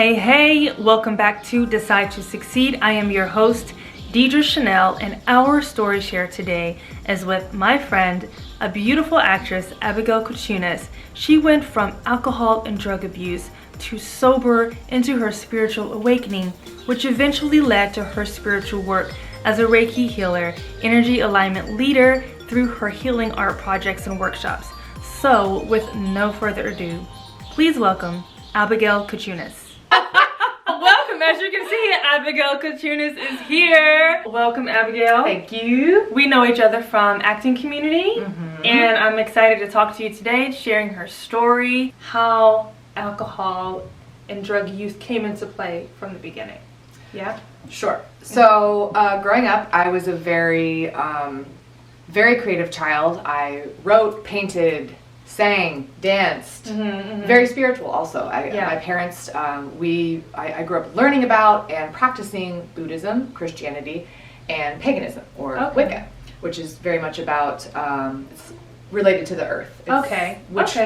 Hey, welcome back to Decide to Succeed. I am your host, Deidra Shanell, and our story share today is with my friend, a beautiful actress, Abigail Kochunas. She went from alcohol and drug abuse to sober into her spiritual awakening, which eventually led to her spiritual work as a Reiki healer, energy alignment leader through her healing art projects and workshops. So, with no further ado, please welcome Abigail Kochunas. Welcome, as you can see, Abigail Kochunas is here. Welcome, Abigail. Thank you. We know each other from acting community, and I'm excited to talk to you today, sharing her story, how alcohol and drug use came into play from the beginning. Yeah? Sure. So, growing up, I was a very creative child. I wrote, painted, sang, danced, very spiritual also. My parents, I grew up learning about and practicing Buddhism, Christianity, and paganism, or Wicca, which is very much about, it's related to the earth.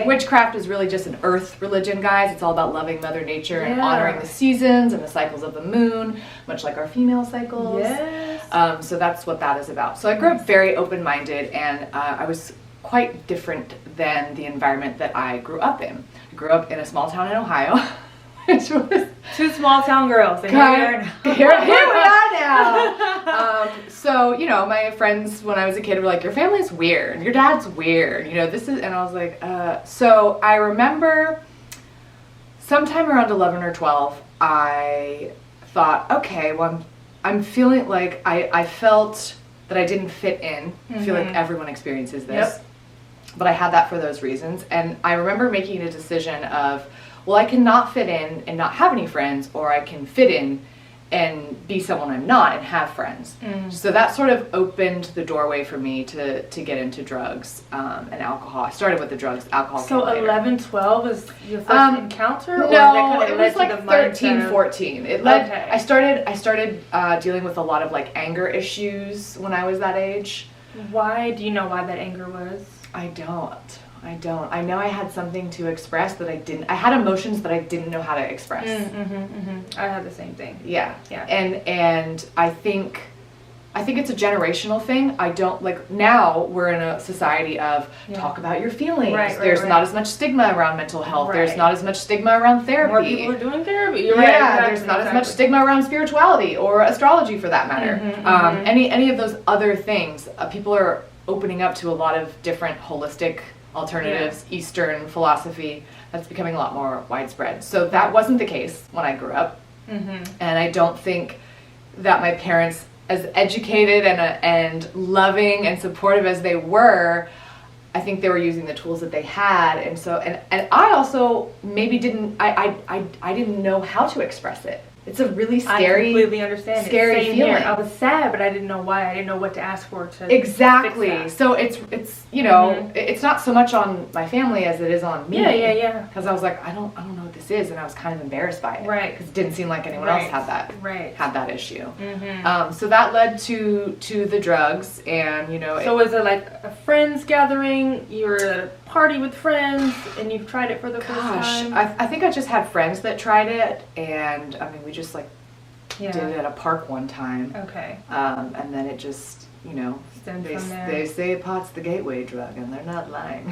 Witchcraft is really just an earth religion, guys. It's all about loving Mother Nature and honoring the seasons and the cycles of the moon, much like our female cycles. Yes. So that's what that is about. So I grew up very open-minded, and I was quite different than the environment that I grew up in. I grew up in a small town in Ohio, which was two small town girls. And here we are now. So, you know, my friends when I was a kid were like, your family's weird, your dad's weird, you know, this is, and I was like, so I remember sometime around 11 or 12, I thought, okay, well, I'm feeling like I felt that I didn't fit in. I feel like everyone experiences this. Yep. But I had that for those reasons. And I remember making a decision of, well, I cannot fit in and not have any friends, or I can fit in and be someone I'm not and have friends. So that sort of opened the doorway for me to get into drugs and alcohol. I started with the drugs, alcohol. So 11, 12 was your first encounter? Or no, it was like 13, 14. It led. Okay. I started dealing with a lot of like anger issues when I was that age. Why? Do you know why that anger was? I don't. I know I had something to express that I didn't. I had emotions that I didn't know how to express. I had the same thing. Yeah. And I think it's a generational thing. I don't like, now we're in a society of talk about your feelings. There's not as much stigma around mental health. There's not as much stigma around therapy. More people are doing therapy. You're there's not as much stigma around spirituality or astrology for that matter. Any of those other things, people are opening up to a lot of different holistic alternatives, Eastern philosophy. That's becoming a lot more widespread. So that wasn't the case when I grew up. And I don't think that my parents, as educated and loving and supportive as they were, I think they were using the tools that they had. And so, and I also maybe didn't know how to express it. It's a really scary, I completely understand. Scary feeling. Here. I was sad, but I didn't know why. I didn't know what to ask for to exactly. Fix that. So it's you know, it's not so much on my family as it is on me. Yeah. Because I was like, I don't know what this is, and I was kind of embarrassed by it. Right. Because it didn't seem like anyone else had that. Right. Had that issue. So that led to the drugs, and you know. So was it like a friends gathering? You were at a party with friends, and you've tried it for the first time? I think I just had friends that tried it, and I mean, we just like did it at a park one time. Okay. And then it just, you know, they say pot's the gateway drug, and they're not lying.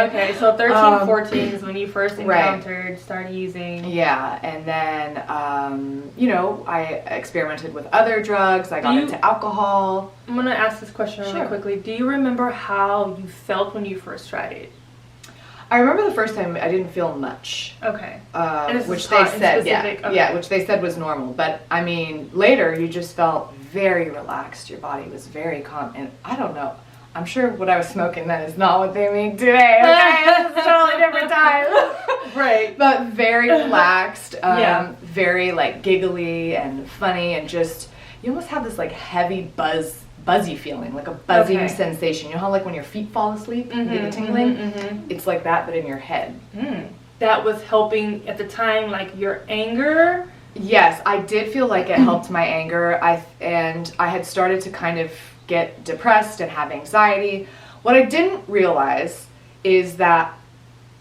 Okay, so 13, 14 is when you first encountered, started using. Yeah, and then, you know, I experimented with other drugs. I got into alcohol. I'm going to ask this question really quickly. Do you remember how you felt when you first tried it? I remember the first time I didn't feel much. Okay. Which they said, which they said was normal. But I mean, later you just felt very relaxed. Your body was very calm, and I don't know. I'm sure what I was smoking then is not what they make today. Okay, it's a totally different time. Right. But very relaxed. Very like giggly and funny, and just you almost have this like heavy buzzy feeling, like a buzzing sensation. You know how like when your feet fall asleep, you get the tingling? It's like that, but in your head. That was helping at the time, like your anger? Yes, I did feel like it helped my anger. I had started to kind of get depressed and have anxiety. What I didn't realize is that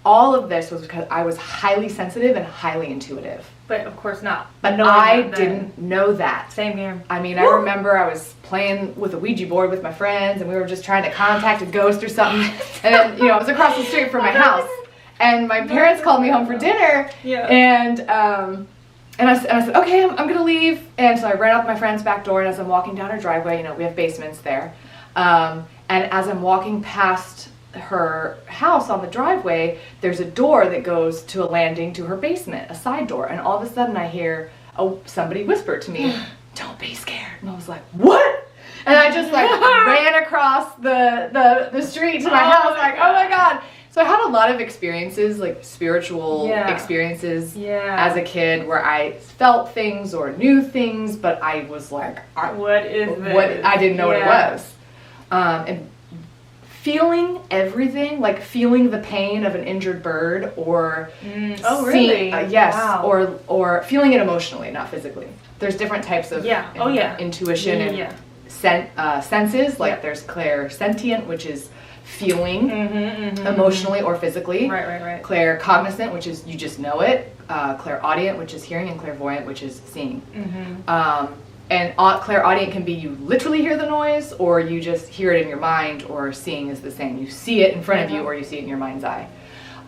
all of this was because I was highly sensitive and highly intuitive. But of course not. But I didn't know that. Same here. I mean, I remember I was playing with a Ouija board with my friends, and we were just trying to contact a ghost or something. And then, I was across the street from my house, and my parents called me home for dinner. Yeah. And I said, okay, I'm going to leave. And so I ran out my friend's back door, and as I'm walking down her driveway, we have basements there. And as I'm walking past her house on the driveway, there's a door that goes to a landing to her basement, a side door. And all of a sudden I hear somebody whisper to me, "Don't be scared." And I was like, "What?" And I just ran across the street to my house, like, oh my God. So I had a lot of experiences, like spiritual experiences as a kid, where I felt things or knew things, but I was like, what is this? I didn't know what it was. And feeling everything, like feeling the pain of an injured bird, or really? Yes, wow. or feeling it emotionally, not physically. There's different types of intuition and senses. Like there's clairsentient, which is feeling emotionally or physically. Right. Claircognizant, which is you just know it. Clairaudient, which is hearing, and clairvoyant, which is seeing. And clairaudient can be you literally hear the noise, or you just hear it in your mind, or seeing is the same. You see it in front of you, or you see it in your mind's eye.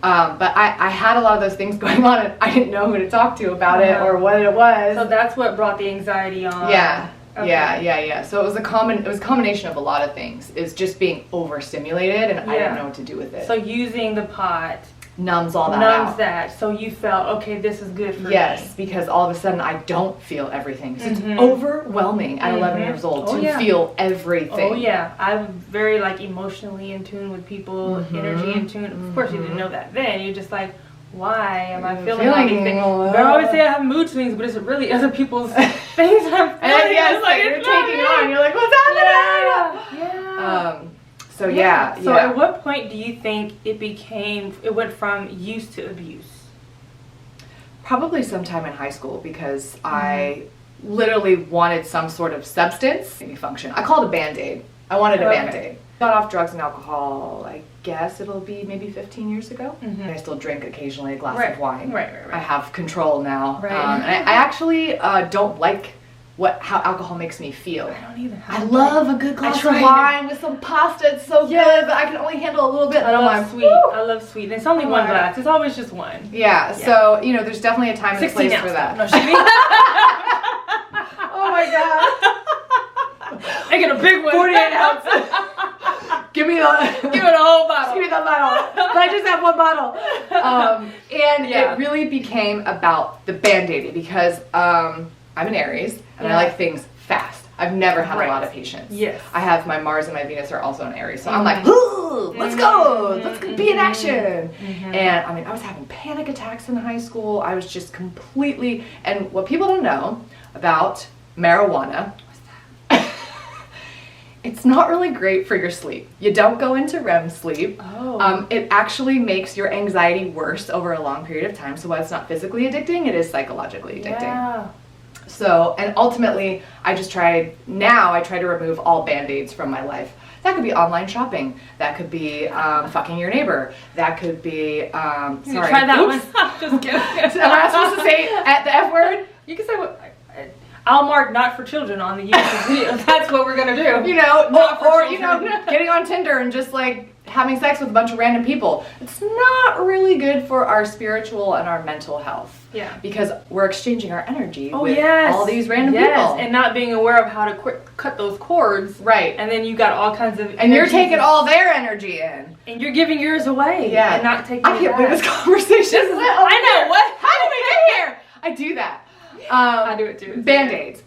But I had a lot of those things going on, and I didn't know who to talk to about it or what it was. So that's what brought the anxiety on. Yeah. Okay. Yeah. So it was a combination of a lot of things. It's just being overstimulated, and I didn't know what to do with it. So using the pot numbs all that out. So you felt, okay, this is good for me. Yes, because all of a sudden I don't feel everything. So it's overwhelming at 11 years old to feel everything. Oh yeah, I'm very emotionally in tune with people, energy in tune. Of course you didn't know that then. You're just like, why am I feeling all these things? I always say I have mood swings, but it's really other people's things I'm feeling. And yes, you're taking on. You're like, what's happening? Yeah. So yeah. So at what point do you think it went from use to abuse? Probably sometime in high school, because I literally wanted some sort of substance to function. I called it a Band-Aid. I wanted a Band-Aid. Got off drugs and alcohol, I guess it'll be maybe 15 years ago. I still drink occasionally a glass of wine. Right. I have control now. Right. And I actually don't like how alcohol makes me feel. I don't either. I love a good glass of wine with some pasta. It's so good, but I can only handle a little bit. I love sweet. And it's only one glass. It's always just one. Yeah. So there's definitely a time and place for that. No, oh my God. I get a big one. 48 ounces. Give me the whole bottle. Give me the bottle. But I just have one bottle. It really became about the Band-Aid, because I'm an Aries, and I like things fast. I've never had a lot of patience. Yes. I have my Mars and my Venus are also in Aries, so I'm like, ooh, let's go. Let's be in action. And I was having panic attacks in high school. I was just completely, and what people don't know about marijuana, it's not really great for your sleep. You don't go into REM sleep. It actually makes your anxiety worse over a long period of time. So while it's not physically addicting, it is psychologically addicting. Yeah. So, and ultimately, I try to remove all Band-Aids from my life. That could be online shopping. That could be fucking your neighbor. That could be, sorry. Try that one. Just kidding. Am I supposed to say the F word? You can say what. I'll mark not for children on the YouTube video. That's what we're going to do. Or getting on Tinder and just having sex with a bunch of random people. It's not really good for our spiritual and our mental health. Yeah. Because we're exchanging our energy with all these random people. And not being aware of how to cut those cords. Right. And then you got all kinds of and you're taking all their energy in. And you're giving yours away. Yeah. And not taking I can't believe this conversation. I know. What? How did we get here? I do that. I do it too. Band-Aids.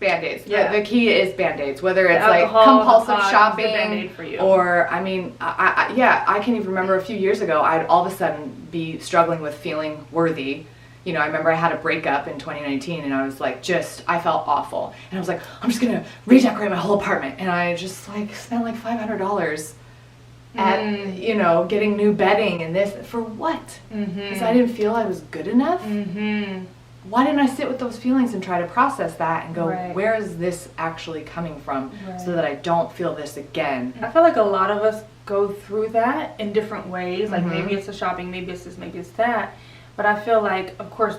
Yeah. The key is Band-Aids, whether it's alcohol, compulsive shopping for you. or, I can even remember a few years ago, I'd all of a sudden be struggling with feeling worthy. I remember I had a breakup in 2019, and I was I felt awful. And I was like, I'm just going to redecorate my whole apartment. And I just spent $500 at, getting new bedding and this. For what? Because I didn't feel I was good enough. Why didn't I sit with those feelings and try to process that and go, where is this actually coming from, so that I don't feel this again? I feel like a lot of us go through that in different ways. Like maybe it's the shopping, maybe it's this, maybe it's that. But I feel like, of course,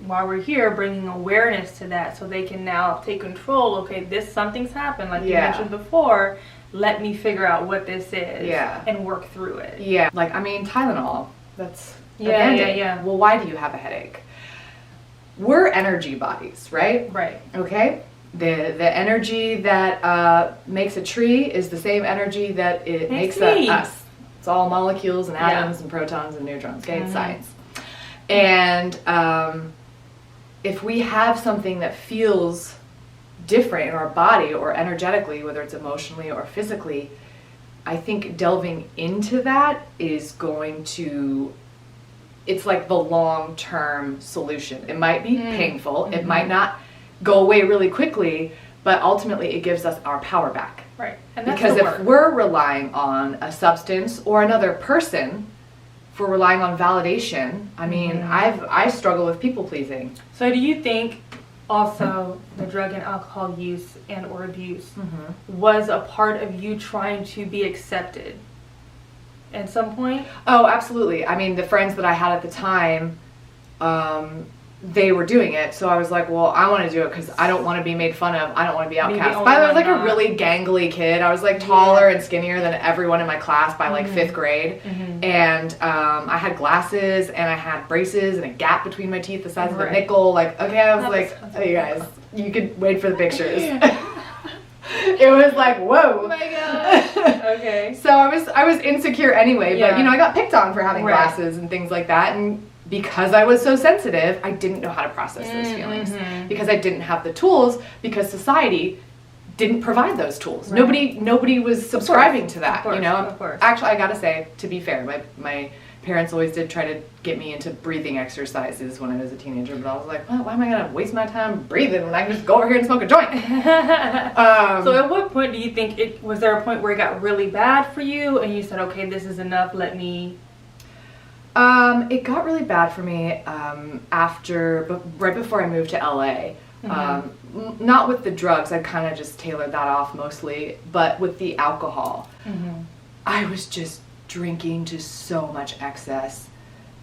while we're here, bringing awareness to that so they can now take control. Okay, something's happened, like you mentioned before. Let me figure out what this is and work through it. Yeah, like, I mean, Tylenol, that's a yeah. Band-Aid. Well, why do you have a headache? We're energy bodies, right? Right. Okay? The energy that makes a tree is the same energy that it makes us. It's all molecules and atoms and protons and neutrons. Okay, it's science. And if we have something that feels different in our body or energetically, whether it's emotionally or physically, I think delving into that is going to, it's like the long-term solution. It might be painful. It might not go away really quickly, but ultimately it gives us our power back. Right. And that's because if we're relying on a substance or another person, if we're relying on validation, I mean, I struggle with people pleasing. So do you think also the drug and alcohol use and or abuse was a part of you trying to be accepted at some point? Oh, absolutely. I mean, the friends that I had at the time, they were doing it, so I was like, well, I want to do it because I don't want to be made fun of. I don't want to be outcast. But I was like a really gangly kid. I was like taller and skinnier than everyone in my class by like 5th grade. And I had glasses and I had braces and a gap between my teeth the size of a nickel. Like, okay, I was like, oh, you guys, you could wait for the pictures. It was like, whoa. Oh my god. Okay. So I was insecure anyway, but you know, I got picked on for having glasses and things like that, and because I was so sensitive, I didn't know how to process those feelings because I didn't have the tools, because society didn't provide those tools. Right. Nobody was subscribing to that, you know. Of course. Actually, I got to say, to be fair, my parents always did try to get me into breathing exercises when I was a teenager, but I was like, well, why am I going to waste my time breathing when I can just go over here and smoke a joint? So at what point do you think was there a point where it got really bad for you and you said, okay, this is enough, let me... It got really bad for me right before I moved to LA. Not with the drugs, I kind of just tailored that off mostly, but with the alcohol. I was just drinking to so much excess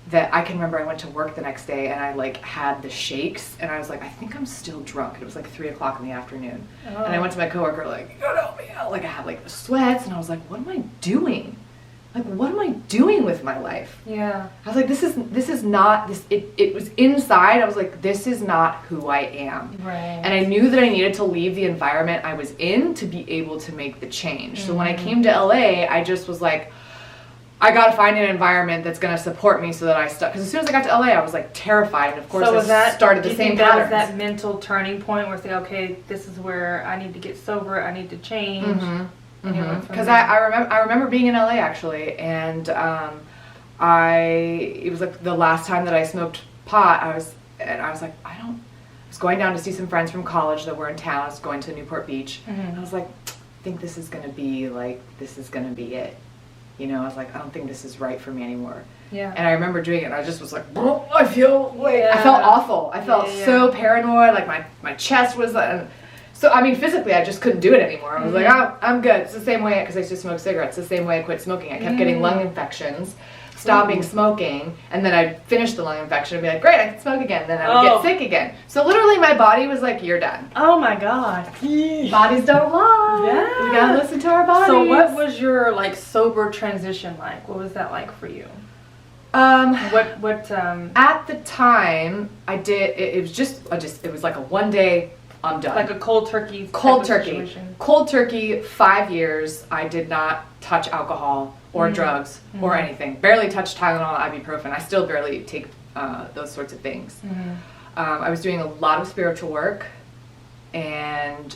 that I can remember I went to work the next day and I like had the shakes and I was like, I think I'm still drunk. It was like 3 o'clock in the afternoon. And I went to my coworker like, you gotta help me out. Like I had like the sweats and I was like, what am I doing? Like, what am I doing with my life? Yeah. I was like, this is not this. It was inside. I was like, this is not who I am. Right. And I knew that I needed to leave the environment I was in to be able to make the change. So when I came to LA, I just was like, I got to find an environment that's going to support me so that I stuck. Because as soon as I got to LA, I was like terrified. And of course, I started the same patterns. That was that mental turning point where it's like, okay, this is where I need to get sober. I need to change. Because I remember being in LA actually, and it was like the last time that I smoked pot. I was like, I was going down to see some friends from college that were in town. I was going to Newport Beach, and I was like, I think this is gonna be it. You know, I was like, I don't think this is right for me anymore. Yeah. And I remember doing it, and I just was like, I feel like I felt awful. I felt so paranoid. Like my chest was. So, I mean, physically, I just couldn't do it anymore. I was like, oh, I'm good. It's the same way, because I used to smoke cigarettes, the same way I quit smoking. I kept getting lung infections, stopping smoking, and then I'd finish the lung infection and be like, great, I can smoke again. Then I would get sick again. So literally, my body was like, you're done. Oh my god. Bodies don't lie. Yeah. We gotta listen to our bodies. So what was your, like, sober transition like? What was that like for you? At the time, I did, it was like a one day, I'm done. Like a cold turkey. Cold turkey, 5 years. I did not touch alcohol or drugs or anything. Barely touched Tylenol, ibuprofen. I still barely take those sorts of things. I was doing a lot of spiritual work and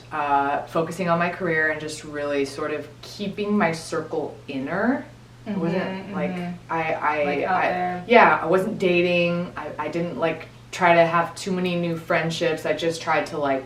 focusing on my career and just really sort of keeping my circle inner. It wasn't I wasn't dating. I didn't like try to have too many new friendships. I just tried to like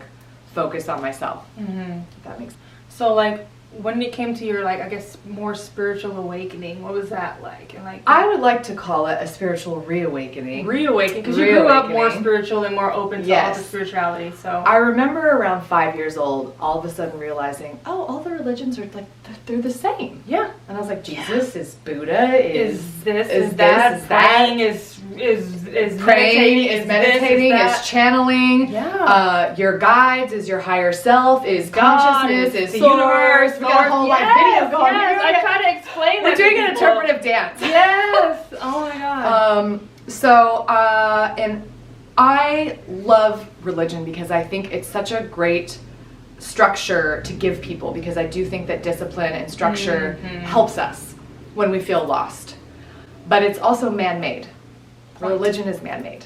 focus on myself. If that makes sense. So like when it came to your, like, I guess, more spiritual awakening, what was that like? And like, I would like to call it a spiritual reawakening. Reawakening, because you grew up more spiritual and more open to all the spirituality. So I remember around 5 years old, all of a sudden realizing, oh, all the religions are like, they're the same. Yeah. And I was like, Jesus, is Buddha, is this, is that, praying, is praying, is meditating, is channeling. Yeah. Your guides, is your higher self, is God, consciousness, is the source. universe. We got a whole like video going. Yes, I try to explain that. We're doing an interpretive dance. Yes. Oh my God. And I love religion because I think it's such a great structure to give people, because I do think that discipline and structure helps us when we feel lost. But it's also man-made. Religion is man-made.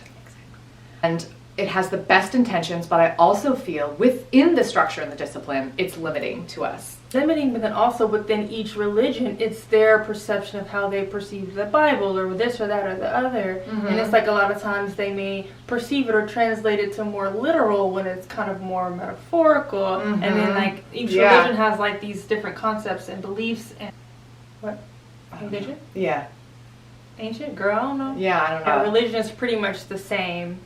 And it has the best intentions, but I also feel within the structure and the discipline, it's limiting to us. Limiting, but then also within each religion, it's their perception of how they perceive the Bible or this or that or the other. And it's like a lot of times they may perceive it or translate it to more literal when it's kind of more metaphorical. And then like each religion has like these different concepts and beliefs. And what? Religion? Yeah. Ancient? Girl, I don't know. Yeah, I don't know. Religion is pretty much the same.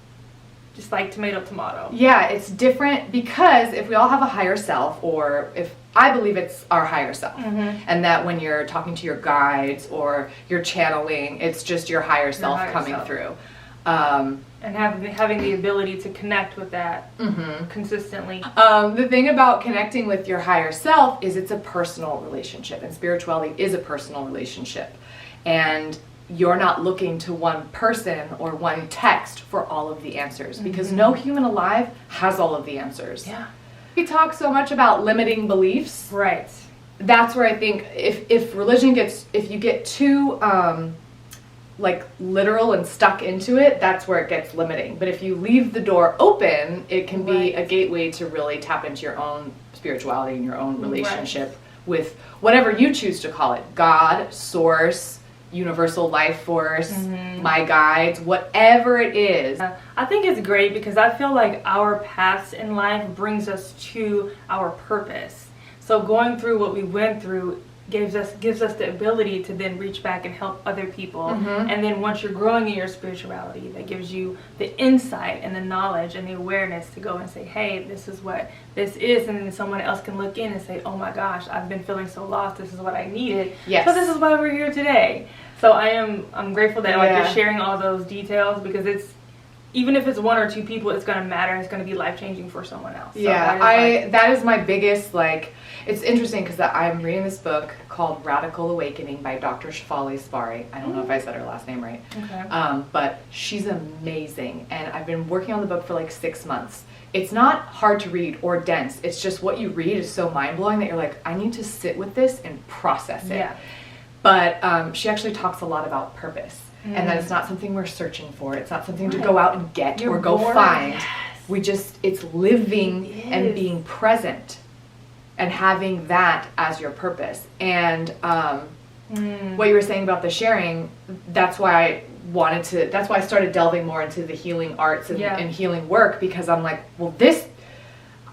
Just like tomato. Yeah, it's different because if we all have a higher self, or if I believe it's our higher self, and that when you're talking to your guides or you're channeling, it's just your higher self coming through. And having the ability to connect with that consistently. The thing about connecting with your higher self is it's a personal relationship, and spirituality is a personal relationship. And you're not looking to one person or one text for all of the answers, because no human alive has all of the answers. Yeah. We talk so much about limiting beliefs. Right. That's where I think if religion if you get too like literal and stuck into it, that's where it gets limiting. But if you leave the door open, it can be a gateway to really tap into your own spirituality and your own relationship with whatever you choose to call it. God, source, universal life force, my guides, whatever it is. I think it's great because I feel like our paths in life brings us to our purpose. So going through what we went through gives us the ability to then reach back and help other people. And then once you're growing in your spirituality, that gives you the insight and the knowledge and the awareness to go and say, hey, this is what this is. And then someone else can look in and say, oh my gosh, I've been feeling so lost. This is what I needed. Yes. So this is why we're here today. So I'm grateful that like you're sharing all those details, because it's, even if it's one or two people, it's going to matter. It's going to be life-changing for someone else. So that is my biggest, like, it's interesting because I'm reading this book called Radical Awakening by Dr. Shefali Spari. I don't know if I said her last name right. Okay. But she's amazing. And I've been working on the book for like 6 months. It's not hard to read or dense. It's just what you read is so mind-blowing that you're like, I need to sit with this and process it. Yeah. But she actually talks a lot about purpose. And that it's not something we're searching for. It's not something to go out and get or go find. Yes. It's living and being present and having that as your purpose. And what you were saying about the sharing, that's why I started delving more into the healing arts and healing work, because I'm like, well,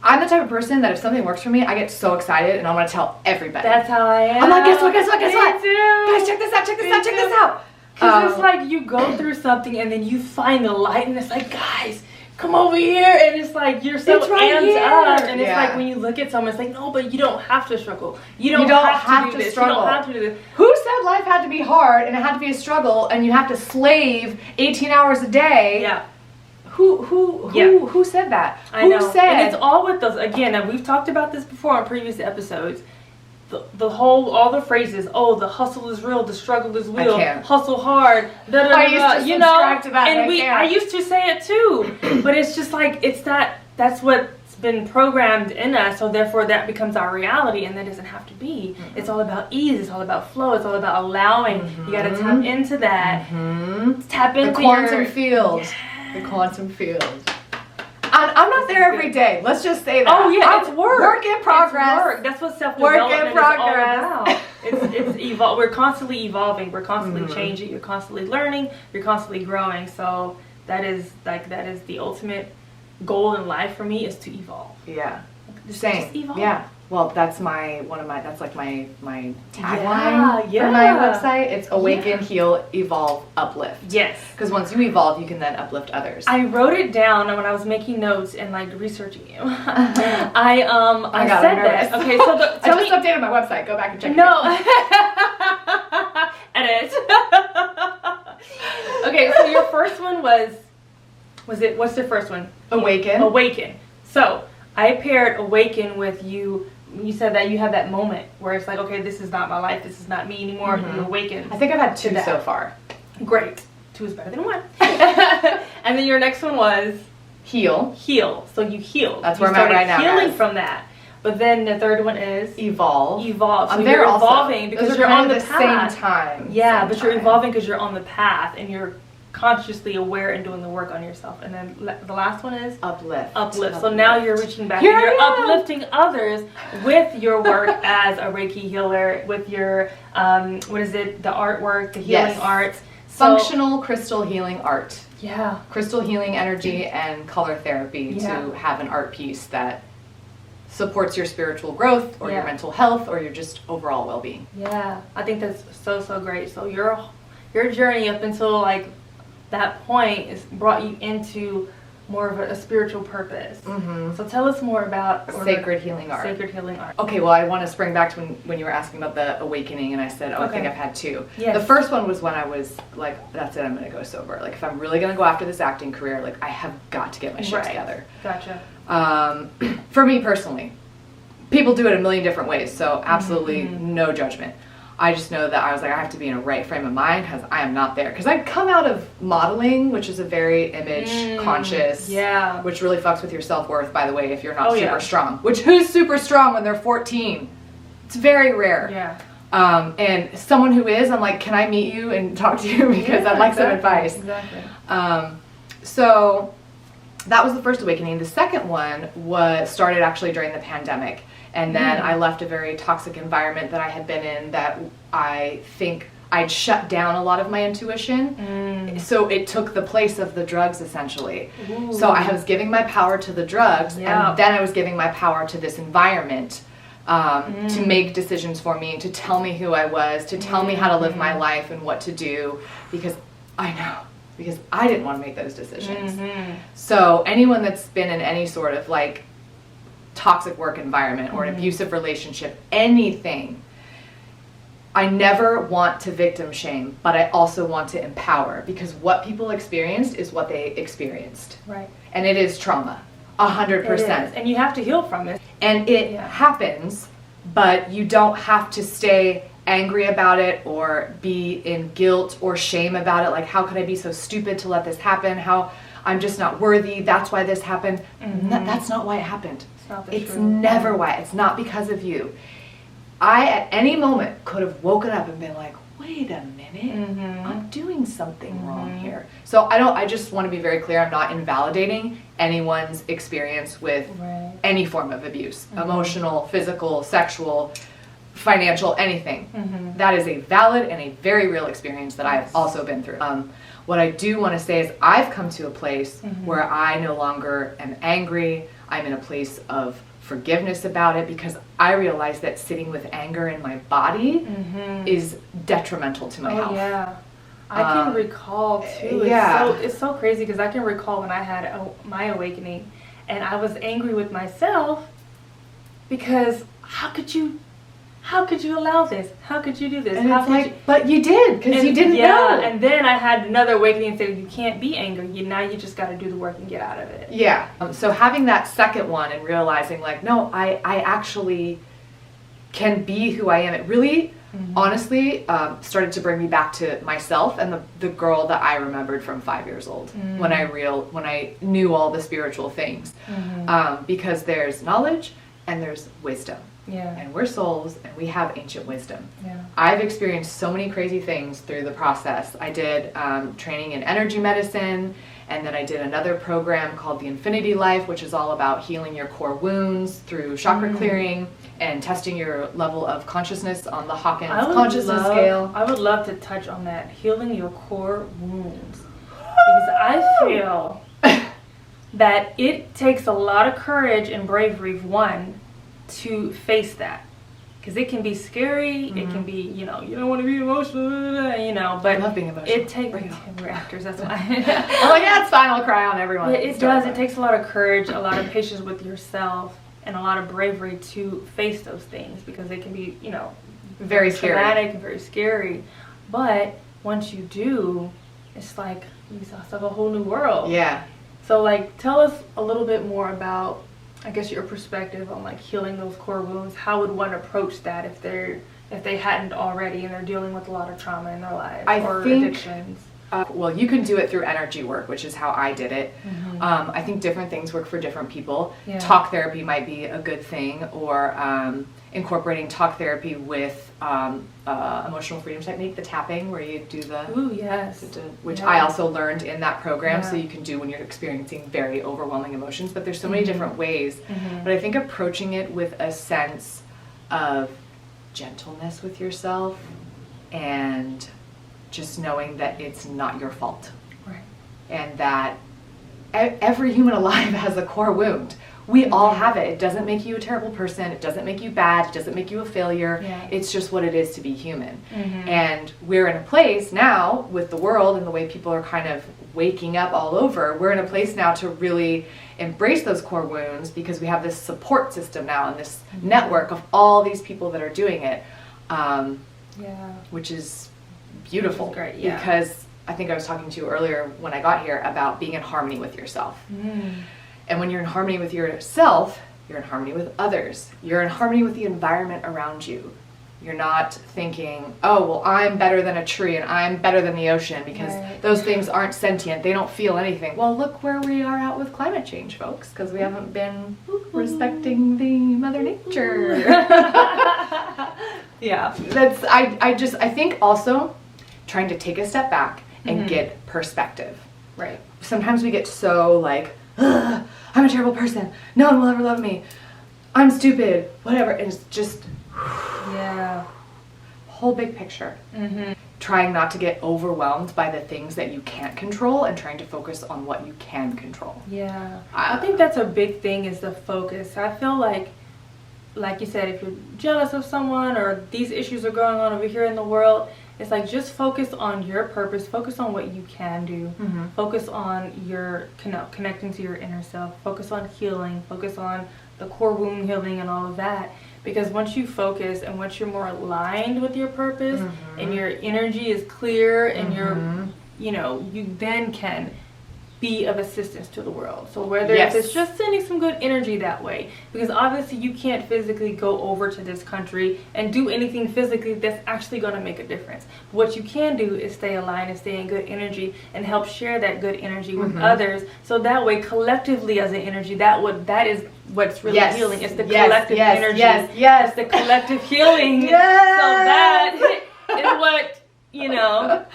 I'm the type of person that if something works for me, I get so excited and I want to tell everybody. That's how I am. I'm like, guess what? Me too. Guys, check this out. Because it's like you go through something and then you find the light and it's like, guys, come over here. And it's like you're so amped up. And it's like when you look at someone, it's like, no, but you don't have to struggle. You don't have to do this. Struggle. You don't have to do this. Who said life had to be hard and it had to be a struggle and you have to slave 18 hours a day? Yeah. Who said that? I know. And it's all with those, again, and we've talked about this before on previous episodes. All the phrases, the hustle is real, the struggle is real, hustle hard, I used to subscribe to that, I used to say it too, but it's just like, that's what's been programmed in us, so therefore that becomes our reality, and that doesn't have to be. It's all about ease, it's all about flow, it's all about allowing. You gotta tap into that, tap into the quantum field. Yes. The quantum field. I'm not there every day. Let's just say that. Oh yeah, it's work. Work in progress. It's work. That's what self-development is all about. It's we're constantly evolving. We're constantly changing. You're constantly learning. You're constantly growing. So that is the ultimate goal in life for me, is to evolve. Yeah. Just evolve. Yeah. well, that's that's like my tagline for my website. It's awaken, heal, evolve, uplift. Yes. Because once you evolve, you can then uplift others. I wrote it down when I was making notes and like researching you. I said that. Okay, so I just updated my website. Go back and check it. No. Edit. Okay, so your first one was it, what's the first one? Awaken. So I paired awaken with you. You said that you had that moment where it's like, okay, this is not my life. This is not me anymore. You awaken. I think I've had 2 so far. Great. 2 is better than 1. And then your next one was? Heal. So you healed. That's where I'm at right now. Healing from that. But then the third one is? Evolve. So I'm you're evolving because you're on the path. Same time. Yeah, but you're evolving because you're on the path and you're consciously aware and doing the work on yourself. And then the last one is? Uplift. So now you're reaching back and you're uplifting others with your work as a Reiki healer, with your, the artwork, the healing arts. Functional crystal healing art. Yeah. Crystal healing energy and color therapy to have an art piece that supports your spiritual growth or your mental health or your just overall well-being. Yeah, I think that's so great. So your journey up until like that point is brought you into more of a spiritual purpose. So tell us more about sacred healing art. Okay, well, I want to spring back to when you were asking about the awakening, and I said, I think I've had 2. Yes. The first one was when I was like, that's it, I'm going to go sober. Like, if I'm really going to go after this acting career, like, I have got to get my shit together. Gotcha. For me personally, people do it a million different ways, so absolutely no judgment. I just know that I was like, I have to be in a right frame of mind because I am not there. Because I come out of modeling, which is a very image conscious, which really fucks with your self-worth, by the way, if you're not super strong. Which, who's super strong when they're 14? It's very rare. Yeah. And someone who is, I'm like, can I meet you and talk to you? Because I'd like some advice. Exactly. So that was the first awakening. The second one started actually during the pandemic. And then I left a very toxic environment that I had been in that I think I'd shut down a lot of my intuition. So it took the place of the drugs, essentially. So I was giving my power to the drugs, and then I was giving my power to this environment to make decisions for me, to tell me who I was, to tell me how to live my life and what to do, because I didn't want to make those decisions. So anyone that's been in any sort of like toxic work environment or an abusive relationship, anything, I never want to victim shame, but I also want to empower, because what people experienced is what they experienced. Right. And it is trauma, 100%. And you have to heal from it. And it happens, but you don't have to stay angry about it or be in guilt or shame about it. Like, how could I be so stupid to let this happen? How I'm just not worthy. That's why this happened. That's not why it happened. It's never why. It's not because of you. I, at any moment, could have woken up and been like, wait a minute, I'm doing something wrong here. So I just want to be very clear, I'm not invalidating anyone's experience with any form of abuse, emotional, physical, sexual, financial, anything. That is a valid and a very real experience that I've also been through. What I do want to say is I've come to a place where I no longer am angry. I'm in a place of forgiveness about it, because I realize that sitting with anger in my body is detrimental to my health. Yeah. I can recall too. It's so crazy, because I can recall when I had my awakening and I was angry with myself because how could you allow this? How could you do this? And it's like, but you did, because you didn't know. And then I had another awakening and said, you can't be angry. Now you just got to do the work and get out of it. Yeah. So having that second one and realizing, like, no, I actually can be who I am. It really, honestly, started to bring me back to myself and the girl that I remembered from 5 years old when I knew all the spiritual things. Because there's knowledge and there's wisdom. Yeah. And we're souls, and we have ancient wisdom. Yeah. I've experienced so many crazy things through the process. I did training in energy medicine, and then I did another program called the Infinity Life, which is all about healing your core wounds through chakra clearing and testing your level of consciousness on the Hawkins consciousness scale. I would love to touch on that, healing your core wounds, because I feel that it takes a lot of courage and bravery, one, to face that. Because it can be scary, it can be, you don't want to be emotional, but I love being emotional. it takes, we're actors, that's why. I'm like, yeah, it's fine, I'll cry on everyone. It does, it takes a lot of courage, a lot of patience with yourself, and a lot of bravery to face those things, because they can be, very scary. Traumatic and very scary. But once you do, it's like, it's like a whole new world. Yeah. So like, tell us a little bit more about, I guess, your perspective on like healing those core wounds. How would one approach that if they hadn't already and they're dealing with a lot of trauma in their lives or addictions? Well, you can do it through energy work, which is how I did it. I think different things work for different people. Yeah. Talk therapy might be a good thing, or incorporating talk therapy with emotional freedom technique, the tapping, where you do the... Ooh, yes. Which I also learned in that program, so you can do when you're experiencing very overwhelming emotions. But there's so many different ways. But I think approaching it with a sense of gentleness with yourself and just knowing that it's not your fault. Right. And that every human alive has a core wound. We all have it. It doesn't make you a terrible person. It doesn't make you bad. It doesn't make you a failure. Yeah. It's just what it is to be human. And we're in a place now with the world and the way people are kind of waking up all over, we're in a place now to really embrace those core wounds, because we have this support system now and this network of all these people that are doing it, which is beautiful. Which is great, yeah. Because I think I was talking to you earlier when I got here about being in harmony with yourself. And when you're in harmony with yourself, you're in harmony with others. You're in harmony with the environment around you. You're not thinking, oh, well, I'm better than a tree and I'm better than the ocean, because those things aren't sentient. They don't feel anything. Well, look where we are at with climate change, folks, because we haven't been respecting the Mother Nature. Yeah. I think also trying to take a step back and get perspective. Right. Sometimes we get so like, ugh, I'm a terrible person. No one will ever love me. I'm stupid. Whatever. And it's just whole big picture. Trying not to get overwhelmed by the things that you can't control and trying to focus on what you can control. Yeah. I think that's a big thing, is the focus. I feel like you said, if you're jealous of someone or these issues are going on over here in the world, it's like, just focus on your purpose, focus on what you can do, focus on your connecting to your inner self, focus on healing, focus on the core wound healing and all of that. Because once you focus and once you're more aligned with your purpose and your energy is clear and you then can be of assistance to the world. So whether if it's just sending some good energy that way, because obviously you can't physically go over to this country and do anything physically that's actually going to make a difference. But what you can do is stay aligned and stay in good energy and help share that good energy with others, so that way collectively as an energy, that is what's really healing. It's the collective energy. It's the collective healing. So that is what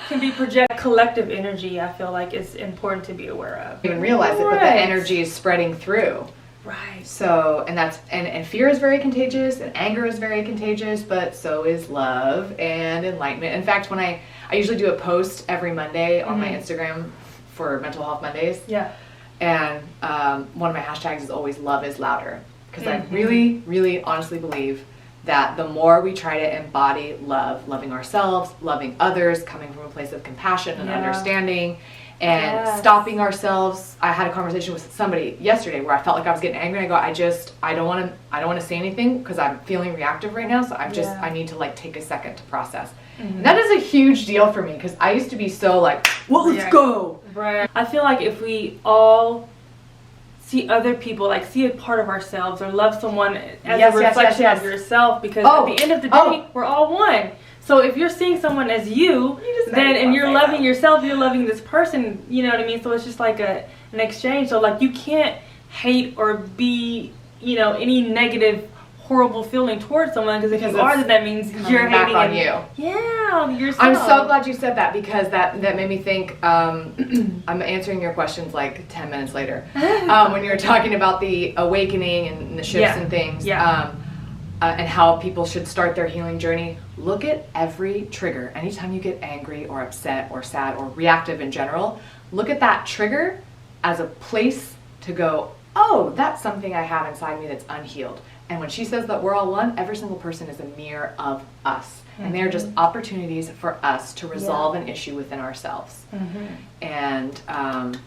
can be project collective energy. I feel like it's important to be aware of. Even realize it, but the energy is spreading through. Right. So, and that's, and fear is very contagious, and anger is very contagious, but so is love and enlightenment. In fact, when I usually do a post every Monday on my Instagram for Mental Health Mondays. Yeah. And one of my hashtags is always love is louder. Because I really, really honestly believe that the more we try to embody love, loving ourselves, loving others, coming from a place of compassion and understanding, and stopping ourselves. I had a conversation with somebody yesterday where I felt like I was getting angry. And I go, I don't want to say anything because I'm feeling reactive right now. So I need to like take a second to process. And that is a huge deal for me, because I used to be so like, well, let's go. Right. I feel like if we all see other people, like see a part of ourselves, or love someone as a reflection of yourself, because at the end of the day, we're all one. So if you're seeing someone as you then and you're loving yourself, you're loving this person, you know what I mean? So it's just like an exchange. So like, you can't hate or be, any negative, horrible feeling towards someone, because if you are, then that means you're back hating on you. Yeah, yourself. I'm so glad you said that, because that made me think. I'm answering your questions like 10 minutes later when you were talking about the awakening and the shifts and things, and how people should start their healing journey. Look at every trigger. Anytime you get angry or upset or sad or reactive in general, look at that trigger as a place to go, oh, that's something I have inside me that's unhealed. And when she says that we're all one, every single person is a mirror of us. And they are just opportunities for us to resolve an issue within ourselves. And we're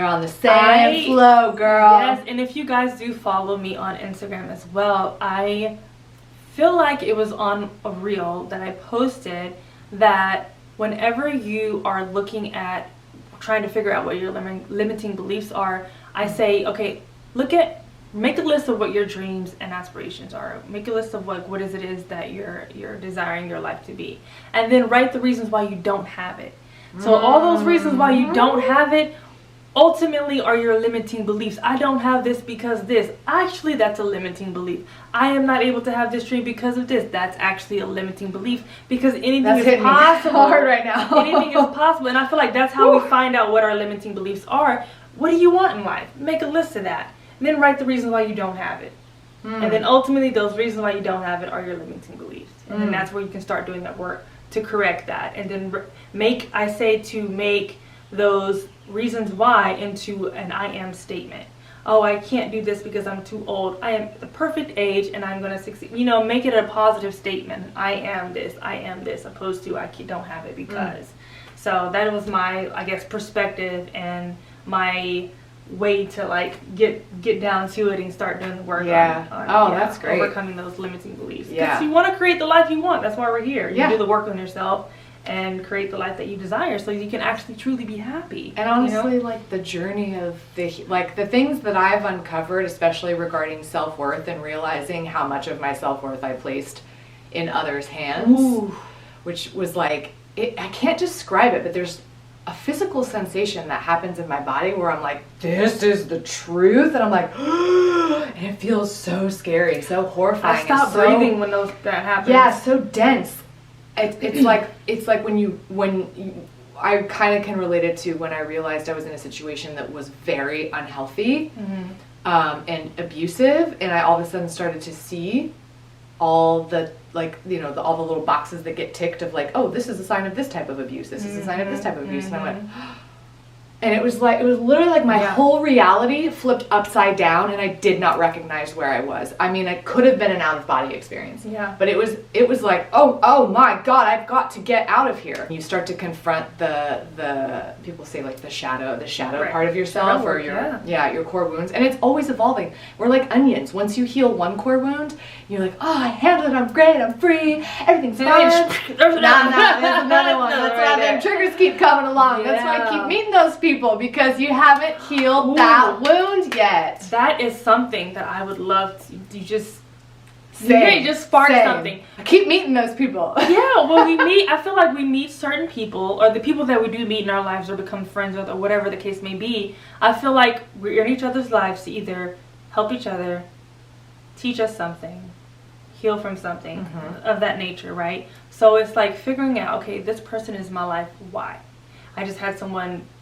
on the same flow, girl. Yes, and if you guys do follow me on Instagram as well, I feel like it was on a reel that I posted that whenever you are looking at trying to figure out what your limiting beliefs are, I say, okay, make a list of what your dreams and aspirations are. Make a list of what it is that you're desiring your life to be. And then write the reasons why you don't have it. So all those reasons why you don't have it ultimately are your limiting beliefs. I don't have this because this. Actually, that's a limiting belief. I am not able to have this dream because of this. That's actually a limiting belief, because anything is possible. Hard right now. Anything is possible. And I feel like that's how we find out what our limiting beliefs are. What do you want in life? Make a list of that. And then write the reasons why you don't have it. And then ultimately those reasons why you don't have it are your limiting beliefs. And then that's where you can start doing that work to correct that. And then make those reasons why into an I am statement. Oh, I can't do this because I'm too old. I am the perfect age and I'm going to succeed. Make it a positive statement. I am this, opposed to I don't have it because. So that was my, I guess, perspective and my way to get down to it and start doing the work on that's great. Overcoming those limiting beliefs. Because you want to create the life you want. That's why we're here. You do the work on yourself and create the life that you desire so you can actually truly be happy. And honestly, the journey of the things that I've uncovered, especially regarding self-worth and realizing how much of my self-worth I placed in others' hands, which was I can't describe it, but there's a physical sensation that happens in my body where I'm like, this is the truth, and I'm like, and it feels so scary, so horrifying. I stop breathing when that happens. Yeah, so dense. It's like when I kind of can relate it to when I realized I was in a situation that was very unhealthy and abusive, and I all of a sudden started to see all the all the little boxes that get ticked of oh, this is a sign of this type of abuse, this is a sign of this type of abuse, and I went, and it was literally my whole reality flipped upside down, and I did not recognize where I was. I mean, I could have been an out of body experience, but it was oh my God, I've got to get out of here. You start to confront the people say the shadow part of yourself, or your core wounds, and it's always evolving. We're like onions. Once you heal one core wound, you're like, oh, I handled it, I'm great, I'm free, everything's fine. There's another one. That's why them triggers keep coming along. That's why I keep meeting those people, because you haven't healed that wound yet. That is something that I would love to just say. Just spark something. I keep meeting those people. I feel like we meet certain people, or the people that we do meet in our lives or become friends with, or whatever the case may be. I feel like we're in each other's lives to either help each other, teach us something, heal from something of that nature, right? So it's figuring out, okay, this person is my life, why? I just had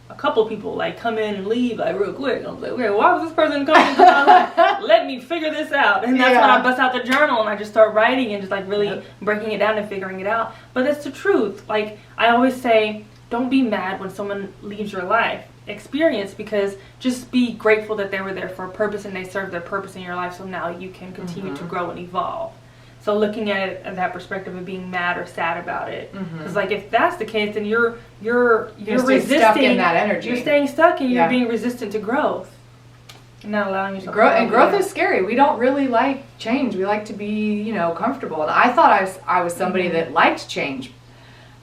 a couple people come in and leave real quick. I was like, okay, why was this person coming into my life? Let me figure this out. And that's when I bust out the journal and I just start writing and just really breaking it down and figuring it out. But that's the truth. I always say, don't be mad when someone leaves your life experience, because just be grateful that they were there for a purpose and they served their purpose in your life, so now you can continue to grow and evolve. So looking at it at that perspective of being mad or sad about it, because if that's the case, then you're resisting, stuck in that energy. You're staying stuck and you're being resistant to growth, and not allowing yourself. Growth is scary. We don't really like change. We like to be comfortable. And I thought I was somebody that liked change.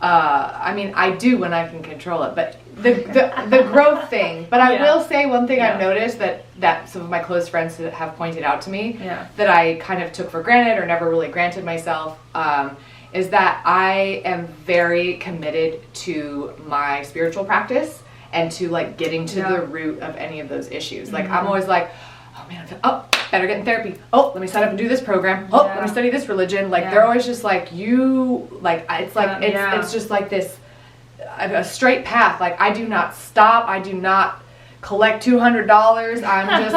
I mean, I do when I can control it, but the growth thing. But I will say one thing I've noticed that some of my close friends have pointed out to me that I kind of took for granted or never really granted myself, is that I am very committed to my spiritual practice and to getting to the root of any of those issues. I'm always oh man, better get in therapy. Oh, let me sign up and do this program. Oh, let me study this religion. They're always just it's just this a straight path. I do not stop. I do not collect $200. I'm just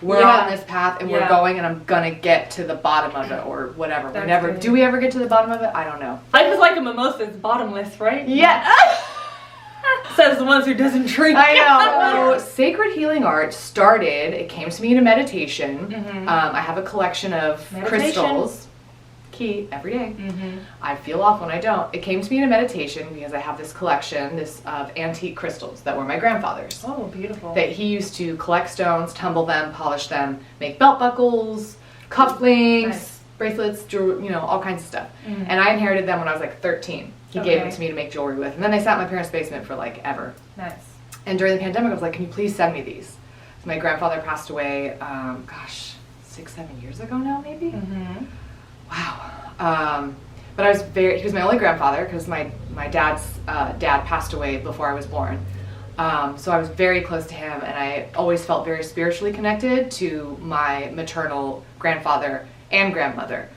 we're on this path and we're going, and I'm gonna get to the bottom of it, or whatever. Do we ever get to the bottom of it? I don't know. Life is like a mimosa. It's bottomless, right? Yeah. Says the ones who doesn't drink. I know. So sacred healing art started, it came to me in a meditation. I have a collection of crystals. Key every day. I feel off when I don't. It came to me in a meditation because I have this collection of antique crystals that were my grandfather's. Oh, beautiful. That he used to collect stones, tumble them, polish them, make belt buckles, cufflinks, bracelets, jewelry, all kinds of stuff. And I inherited them when I was like 13. He gave them to me to make jewelry with. And then they sat in my parents' basement for like ever. Nice. And during the pandemic, I was like, can you please send me these? So my grandfather passed away, 6-7 years ago now, maybe? Wow. But he was my only grandfather because my dad's dad passed away before I was born. So I was very close to him, and I always felt very spiritually connected to my maternal grandfather and grandmother.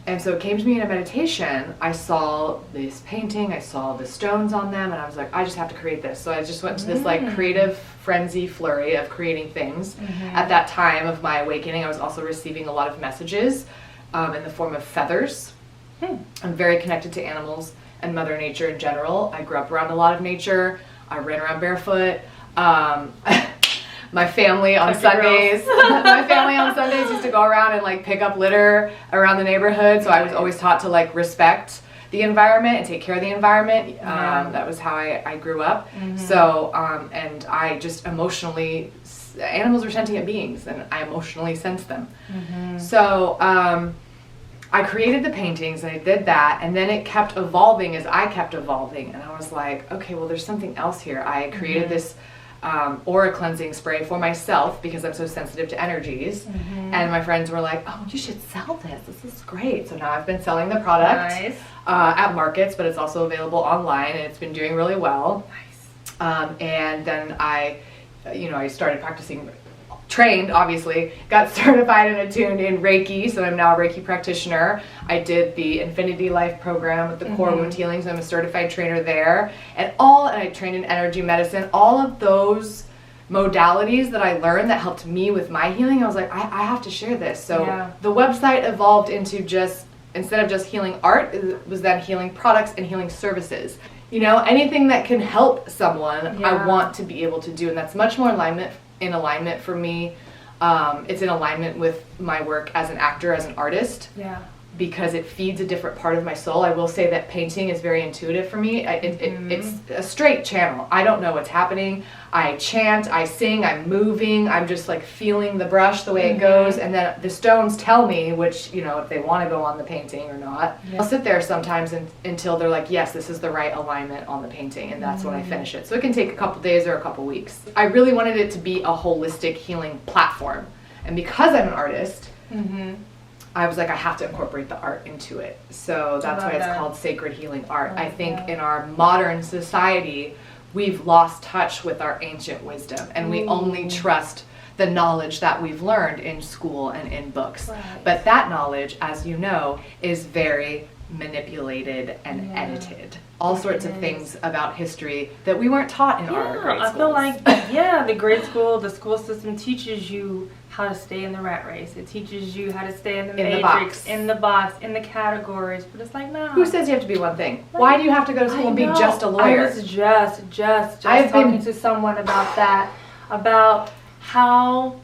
And so it came to me in a meditation. I saw this painting, I saw the stones on them, and I was like, I just have to create this. So I just went to this like creative frenzy flurry of creating things. At that time of my awakening, I was also receiving a lot of messages in the form of feathers. I'm very connected to animals and Mother Nature in general. I grew up around a lot of nature. I ran around barefoot. My family on Sundays used to go around and like pick up litter around the neighborhood. So I was always taught to like respect the environment and take care of the environment. That was how I grew up. So, and I just emotionally, animals are sentient beings and I emotionally sense them. So, I created the paintings and I did that, and then it kept evolving as I kept evolving, and I was like, okay, well there's something else here. I created this aura cleansing spray for myself because I'm so sensitive to energies, and my friends were like, oh, you should sell this is great. So now I've been selling the product at markets, but it's also available online, and it's been doing really well. And then I started practicing, trained, obviously, got certified and attuned in Reiki, so I'm now a Reiki practitioner. I did the Infinity Life program with the core wound healing, so I'm a certified trainer there. And I trained in energy medicine. All of those modalities that I learned that helped me with my healing, I was like, I have to share this. So the website evolved into just, instead of just healing art, it was then healing products and healing services. Anything that can help someone, I want to be able to do, and that's much more in alignment for me. It's in alignment with my work as an actor, as an artist, because it feeds a different part of my soul. I will say that painting is very intuitive for me. It's a straight channel. I don't know what's happening. I chant, I sing, I'm moving, I'm just like feeling the brush the way it goes, and then the stones tell me which, if they want to go on the painting or not. I'll sit there sometimes until they're like, yes, this is the right alignment on the painting, and that's when I finish it. So it can take a couple days or a couple weeks. I really wanted it to be a holistic healing platform, and because I'm an artist, I was like, I have to incorporate the art into it. So that's why it's called sacred healing art. I think in our modern society, we've lost touch with our ancient wisdom, and we only trust the knowledge that we've learned in school and in books. But that knowledge, as you know, is very manipulated and edited. All sorts of things about history that we weren't taught in our grade schools. I feel like, the school system teaches you how to stay in the rat race. It teaches you how to stay in the matrix, in the box, in the categories. But it's like, no. Who says you have to be one thing? Why do you have to go to school and be just a lawyer? I was just talking to someone about that, about how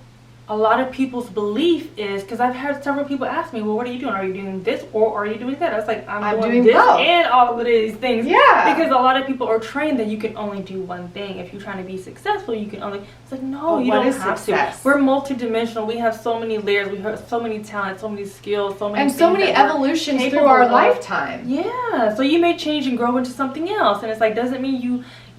a lot of people's belief is, because I've had several people ask me, well, what are you doing? Are you doing this or are you doing that? I was like, I'm doing this both. And all of these things. Because a lot of people are trained that you can only do one thing. If you're trying to be successful, you can only, it's like, no, you don't have to. We're multidimensional. We have so many layers. We have so many talents, so many skills, so many and so many evolutions through our lifetime. So you may change and grow into something else. And it's like, doesn't mean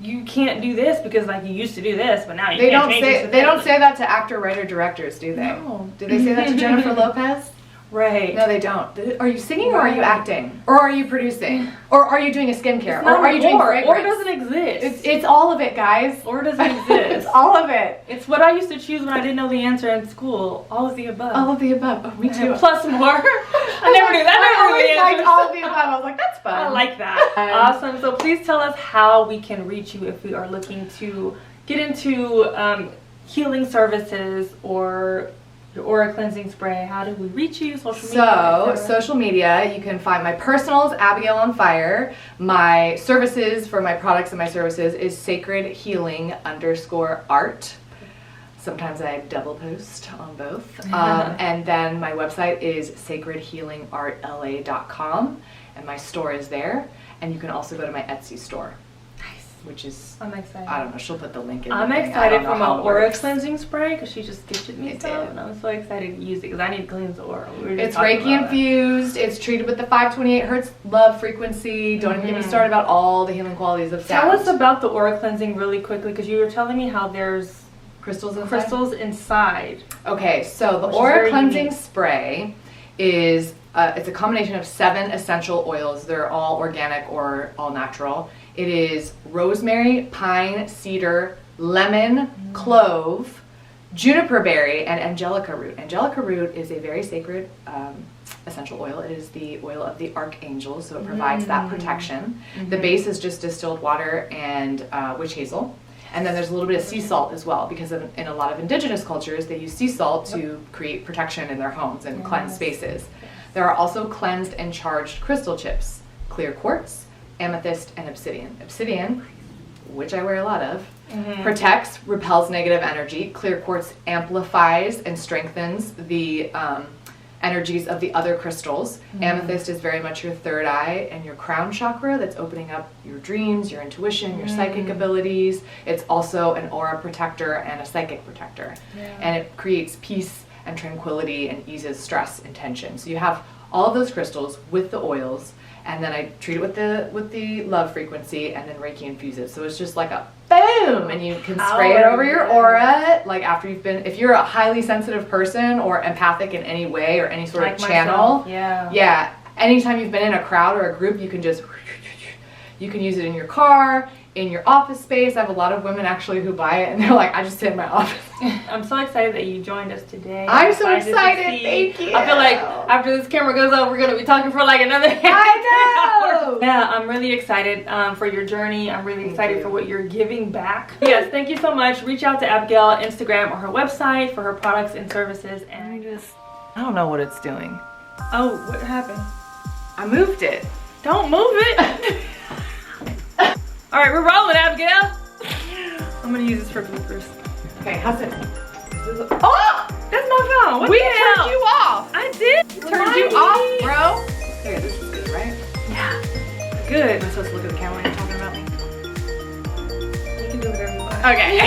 you can't do this because like you used to do this, but now you can't change it. They don't say that to actor, writer, directors, do they? No. Do they say that to Jennifer Lopez? Right. No, they don't. Are you singing or are you acting? Or are you producing? Or are you doing a skincare? Or are you doing fragrance? Or doesn't exist. It's all of it, guys. Or doesn't exist. It's all of it. It's what I used to choose when I didn't know the answer in school. All of the above. All of the above. Oh, me too. Plus more. I never knew that. I always liked all of the above. I was like, that's fun. I like that. Awesome. So please tell us how we can reach you if we are looking to get into healing services or your aura cleansing spray. How do we reach you? Social media? So, social media, you can find my personal is Abigail on Fire. My services for my products and my services is Sacred Healing _art. Sometimes I double post on both. And then my website is sacredhealingartla.com, and my store is there. And you can also go to my Etsy store. Which is, I'm excited. I don't know, she'll put the link in. I'm excited for my aura cleansing spray because she just gifted me stuff, and I'm so excited to use it because I need to cleanse the aura. It's Reiki infused. It's treated with the 528 hertz love frequency. Don't even get me started about all the healing qualities of sound. Tell us about the aura cleansing really quickly because you were telling me how there's crystals inside. Okay, so the aura cleansing spray is it's a combination of 7 essential oils. They're all organic or all natural. It is rosemary, pine, cedar, lemon, clove, juniper berry, and angelica root. Angelica root is a very sacred essential oil. It is the oil of the archangels, so it provides that protection. The base is just distilled water and witch hazel. And then there's a little bit of sea salt as well, because in a lot of indigenous cultures, they use sea salt to create protection in their homes and cleanse spaces. There are also cleansed and charged crystal chips, clear quartz, amethyst, and obsidian. Obsidian, which I wear a lot of, protects, repels negative energy. Clear quartz amplifies and strengthens the energies of the other crystals. Amethyst is very much your third eye and your crown chakra that's opening up your dreams, your intuition, your psychic abilities. It's also an aura protector and a psychic protector. And it creates peace and tranquility and eases stress and tension. So you have all of those crystals with the oils, and then I treat it with the love frequency and then Reiki infuse it. So it's just like a boom, and you can spray it over your aura. Like after you've been, if you're a highly sensitive person or empathic in any way or any sort of channel, anytime you've been in a crowd or a group, you can just, you can use it in your car, in your office space. I have a lot of women actually who buy it and they're like, I just sit in my office. I'm so excited that you joined us today. I'm so excited. Thank you. I feel like after this camera goes up, we're going to be talking for like another I know. Yeah, I'm really excited for your journey. I'm really excited for what you're giving back. Yes, thank you so much. Reach out to Abigail on Instagram or her website for her products and services. And I don't know what it's doing. Oh, what happened? I moved it. Don't move it. All right, we're rolling, Abigail. I'm gonna use this for bloopers. Okay, how's it? Oh, that's my phone. What We the hell? turned you off. I did. Turned you off, bro. Okay, this is good, right? Yeah. Good. Am I supposed to look at the camera when you're talking about me? You can do whatever you want. Okay.